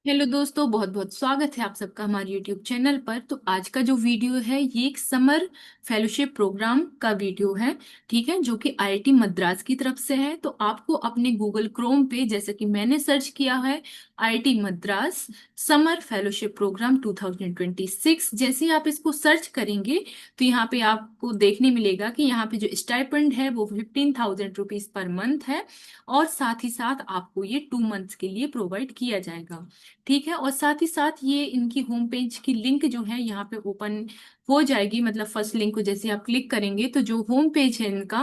Hello दोस्तों, बहुत बहुत स्वागत है आप सबका हमारे यूट्यूब चैनल पर। तो आज का जो वीडियो है ये एक समर फेलोशिप प्रोग्राम का वीडियो है। ठीक है, जो कि आईआईटी मद्रास की तरफ से है। तो आपको अपने गूगल क्रोम पे, जैसे कि मैंने सर्च किया है, IIT Madras summer fellowship program 2026, जैसे ही आप इसको सर्च करेंगे तो यहाँ पे आपको देखने मिलेगा कि यहाँ पे जो स्टाइपेंड है वो 15,000 रुपीज पर मंथ है। और साथ ही साथ आपको ये 2 मंथ्स के लिए प्रोवाइड किया जाएगा। ठीक है, और साथ ही साथ ये इनकी होम पेज की लिंक जो है यहाँ पे ओपन हो जाएगी। मतलब फर्स्ट लिंक को जैसे आप क्लिक करेंगे तो जो होम पेज है इनका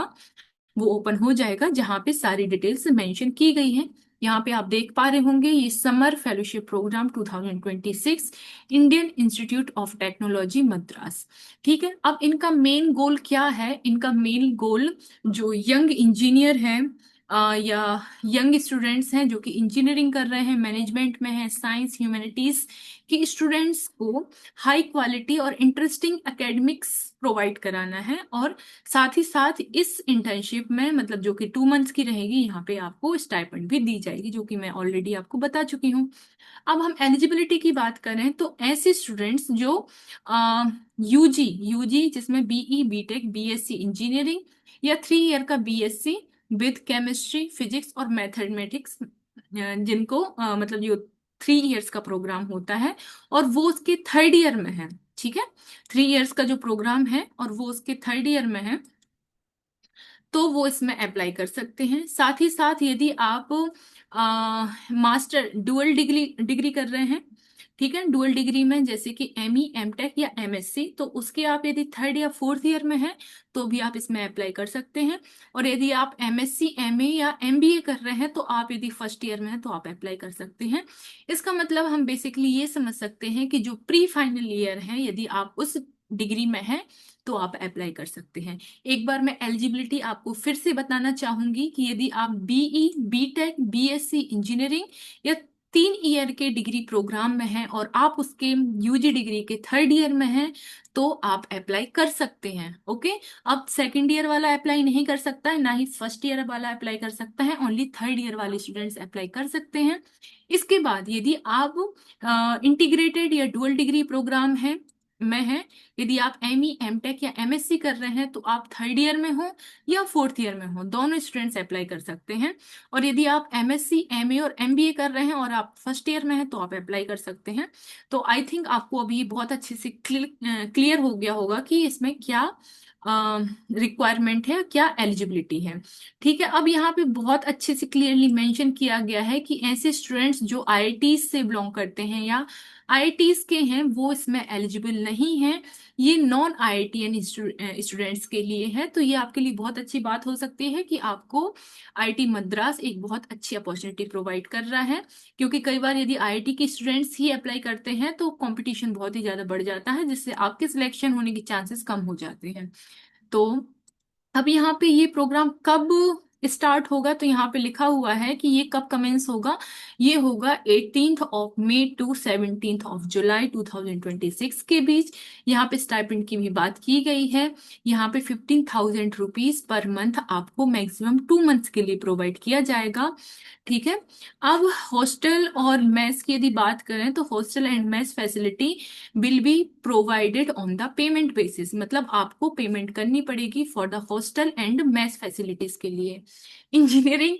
वो ओपन हो जाएगा, जहाँ पे सारी डिटेल्स मेंशन की गई हैं। यहाँ पे आप देख पा रहे होंगे ये summer fellowship program 2026, Indian Institute of Technology Madras. ठीक है, अब इनका मेन गोल क्या है? इनका मेन गोल जो यंग इंजीनियर हैं या यंग स्टूडेंट्स हैं जो कि इंजीनियरिंग कर रहे हैं, मैनेजमेंट में है, साइंस ह्यूमैनिटीज के स्टूडेंट्स को हाई क्वालिटी और इंटरेस्टिंग एकेडमिक्स प्रोवाइड कराना है। और साथ ही साथ इस इंटर्नशिप में, मतलब जो कि 2 मंथ्स की रहेगी, यहाँ पे आपको स्टाइपेंड भी दी जाएगी, जो कि मैं ऑलरेडी आपको बता चुकी हूँ। अब हम एलिजिबिलिटी की बात करें तो ऐसे स्टूडेंट्स जो यूजी यूजी जिसमें बीई बीटेक बीएससी इंजीनियरिंग या 3 ईयर का बीएससी विद केमिस्ट्री फिजिक्स और मैथमेटिक्स, जिनको मतलब जो 3 इयर्स का प्रोग्राम होता है और वो उसके 3rd ईयर में है। ठीक है, 3 इयर्स का जो प्रोग्राम है और वो उसके 3rd ईयर में है, तो वो इसमें अप्लाई कर सकते हैं। साथ ही साथ यदि आप मास्टर डुअल डिग्री डिग्री कर रहे हैं, ठीक है, डुअल डिग्री में जैसे कि एमई एमटेक या एमएससी, तो उसके आप यदि 3rd या 4th ईयर में हैं तो भी आप इसमें अप्लाई कर सकते हैं। और यदि आप एमएससी एमए या एमबीए कर रहे हैं तो आप यदि 1st ईयर में हैं तो आप अप्लाई कर सकते हैं। इसका मतलब हम बेसिकली ये समझ सकते हैं कि जो प्री फाइनल ईयर है, यदि आप उस डिग्री में हैं तो आप अप्लाई कर सकते हैं। एक बार मैं एलिजिबिलिटी आपको फिर से बताना चाहूंगी कि यदि आप बीई बीटेक बीएससी इंजीनियरिंग या 3 ईयर के डिग्री प्रोग्राम में हैं और आप उसके यूजी डिग्री के 3rd ईयर में हैं तो आप अप्लाई कर सकते हैं। ओके, अब 2nd ईयर वाला अप्लाई नहीं कर सकता है, ना ही 1st ईयर वाला अप्लाई कर सकता है, ओनली 3rd ईयर वाले स्टूडेंट्स अप्लाई कर सकते हैं। इसके बाद यदि आप इंटीग्रेटेड या डुअल डिग्री प्रोग्राम है में है, यदि आप एमई एमटेक या एमएससी कर रहे हैं तो आप 3rd ईयर में हो या 4th ईयर में हो, दोनों स्टूडेंट्स अप्लाई कर सकते हैं। और यदि आप एमएससी एमए और एमबीए कर रहे हैं और आप 1st ईयर में हैं तो आप अप्लाई कर सकते हैं। तो आई थिंक आपको अभी बहुत अच्छे से क्लियर हो गया होगा कि इसमें क्या रिक्वायरमेंट है, क्या एलिजिबिलिटी है। ठीक है, अब यहाँ पे बहुत अच्छे से क्लियरली मेंशन किया गया है कि ऐसे स्टूडेंट्स जो आईआईटी से बिलोंग करते हैं या आईआईटीज के हैं वो इसमें एलिजिबल नहीं है। ये नॉन आईआईटीएन स्टूडेंट्स के लिए है। तो ये आपके लिए बहुत अच्छी बात हो सकती है कि आपको आईआईटी मद्रास एक बहुत अच्छी अपॉर्चुनिटी प्रोवाइड कर रहा है। क्योंकि कई बार यदि आईआईटी के स्टूडेंट्स ही अप्लाई करते हैं तो कंपटीशन बहुत ही ज़्यादा बढ़ जाता है, जिससे आपके सिलेक्शन होने के चांसेस कम हो जाते हैं। तो अब यहाँ पे ये प्रोग्राम कब स्टार्ट होगा, तो यहाँ पे लिखा हुआ है कि ये कब कमेंस होगा। ये होगा 18 मई टू 17 जुलाई 2026 के बीच। यहाँ पे स्टाइपेंड की भी बात की गई है। यहाँ पे 15,000 रुपीज पर मंथ आपको मैक्सिमम 2 मंथ्स के लिए प्रोवाइड किया जाएगा। ठीक है, अब हॉस्टल और मेस की यदि बात करें तो hostel and mess facility will be provided on the payment basis. मतलब आपको पेमेंट करनी पड़ेगी for the hostel and mess facilities के लिए। इंजीनियरिंग,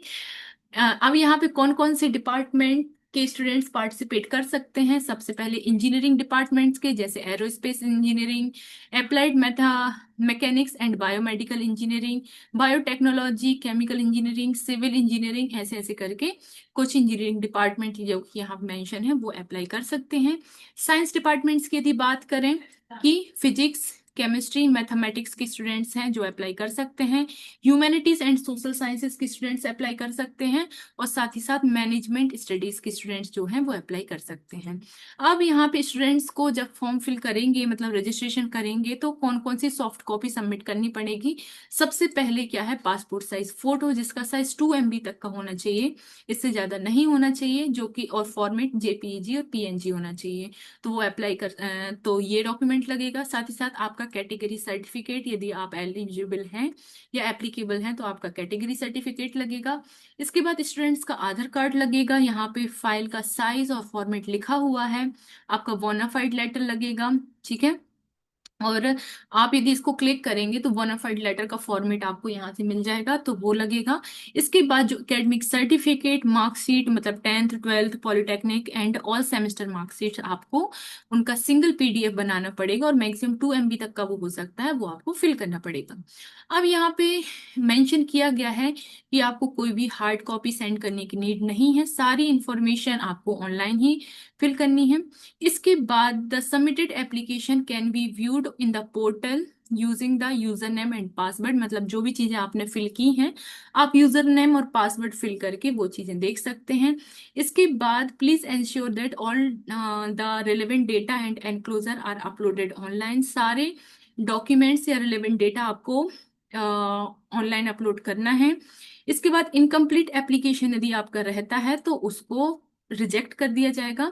अब यहाँ पे कौन कौन से डिपार्टमेंट के स्टूडेंट्स पार्टिसिपेट कर सकते हैं? सबसे पहले इंजीनियरिंग डिपार्टमेंट्स के, जैसे aerospace engineering, applied mechanics and biomedical engineering, biotechnology, chemical engineering, civil engineering, ऐसे ऐसे करके कुछ इंजीनियरिंग डिपार्टमेंट जो कि यहाँ मेंशन है वो अप्लाई कर सकते हैं। साइंस डिपार्टमेंट्स की यदि बात करें कि फिजिक्स केमिस्ट्री मैथमेटिक्स के स्टूडेंट्स हैं जो अप्लाई कर सकते हैं। ह्यूमैनिटीज एंड सोशल साइंसेज के स्टूडेंट्स अप्लाई कर सकते हैं। और साथ ही साथ मैनेजमेंट स्टडीज के स्टूडेंट्स जो हैं वो अप्लाई कर सकते हैं। अब यहाँ पे स्टूडेंट्स को जब फॉर्म फिल करेंगे, मतलब रजिस्ट्रेशन करेंगे, तो कौन कौन सी सॉफ्ट कॉपी सबमिट करनी पड़ेगी? सबसे पहले क्या है, पासपोर्ट साइज फोटो जिसका साइज 2 MB तक का होना चाहिए, इससे ज्यादा नहीं होना चाहिए, जो कि और फॉर्मेट जेपीईजी और पीएनजी होना चाहिए। तो वो तो ये डॉक्यूमेंट लगेगा। साथ ही साथ आपका आपका कैटेगरी सर्टिफिकेट, यदि आप एलिजिबल हैं या एप्लीकेबल हैं तो आपका कैटेगरी सर्टिफिकेट लगेगा। इसके बाद स्टूडेंट्स का आधार कार्ड लगेगा, यहाँ पे फाइल का साइज और फॉर्मेट लिखा हुआ है। आपका बोनाफाइड लेटर लगेगा, ठीक है। और आप यदि इसको क्लिक करेंगे तो बोनाफाइड लेटर का फॉर्मेट आपको यहाँ से मिल जाएगा, तो वो लगेगा। इसके बाद जो एकेडमिक सर्टिफिकेट, मार्कशीट, मतलब 10th 12th polytechnic and all semester marksheet, आपको उनका सिंगल पीडीएफ बनाना पड़ेगा और मैक्सिमम 2 MB तक का वो हो सकता है, वो आपको फिल करना पड़ेगा। अब यहाँ पे मेंशन किया गया है कि आपको कोई भी हार्ड कॉपी सेंड करने की नीड नहीं है, सारी इंफॉर्मेशन आपको ऑनलाइन ही फिल करनी है। इसके बाद the submitted application can be viewed in the portal using the user name and password, मतलब जो भी चीजें आपने फिल की हैं आप यूजर नेम और पासवर्ड फिल करके वो चीजें देख सकते हैं। इसके बाद please ensure that all the relevant data and enclosure are uploaded online, सारे डॉक्यूमेंट्स या रिलेवेंट डेटा आपको ऑनलाइन अपलोड करना है। इसके बाद इनकम्प्लीट एप्लीकेशन यदि आपका रहता है तो उसको रिजेक्ट कर दिया जाएगा।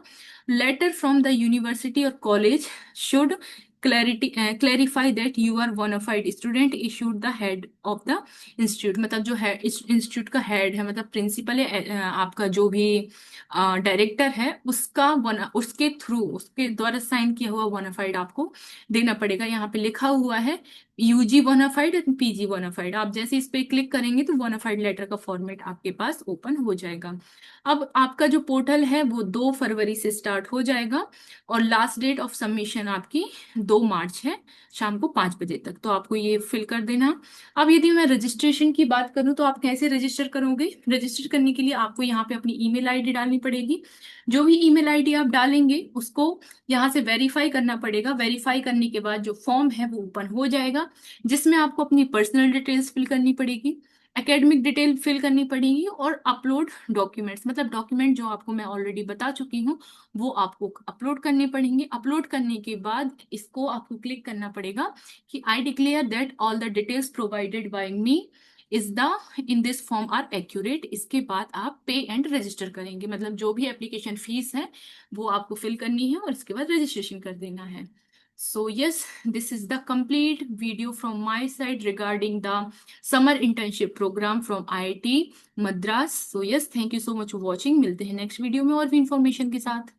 लेटर फ्रॉम द यूनिवर्सिटी और college should clarify that you are bona fide student issued the head of the institute, मतलब जो है इंस्टीट्यूट का हेड है, मतलब प्रिंसिपल है, आपका जो भी डायरेक्टर है उसका उसके थ्रू, उसके द्वारा साइन किया हुआ बोनाफाइड आपको देना पड़ेगा। यहाँ पे लिखा हुआ है यूजी बोनाफाइड और पीजी बोनाफाइड, आप जैसे इस पे क्लिक करेंगे तो बोनाफाइड लेटर का फॉर्मेट आपके पास ओपन हो जाएगा। अब आपका जो पोर्टल है वो 2 फरवरी से स्टार्ट हो जाएगा और लास्ट डेट ऑफ सबमिशन आपकी 2 मार्च है, शाम को 5 बजे तक, तो आपको ये फिल कर देना। अब यदि मैं रजिस्ट्रेशन की बात करूं तो आप कैसे रजिस्टर करोगे? रजिस्टर करने के लिए आपको यहाँ पे अपनी ईमेल आईडी डालनी पड़ेगी। जो भी ईमेल आईडी आप डालेंगे उसको यहाँ से वेरीफाई करना पड़ेगा। वेरीफाई करने के बाद जो फॉर्म है वो ओपन हो जाएगा, जिसमें आपको अपनी पर्सनल डिटेल्स फिल करनी पड़ेगी, एकेडमिक डिटेल फिल करनी पड़ेगी और अपलोड डॉक्यूमेंट्स, मतलब डॉक्यूमेंट जो आपको मैं ऑलरेडी बता चुकी हूँ वो आपको अपलोड करने पड़ेंगे। अपलोड करने के बाद इसको आपको क्लिक करना पड़ेगा कि I declare that all the details provided by me is the in this form are accurate. इसके बाद आप पे एंड रजिस्टर करेंगे, मतलब जो भी एप्लीकेशन फीस है वो आपको फिल करनी है और इसके बाद रजिस्ट्रेशन कर देना है। So yes, this is the complete video from my side regarding the summer internship program from IIT Madras. So yes, thank you so much for watching. मिलते हैं नेक्स्ट वीडियो में और भी इंफॉर्मेशन के साथ।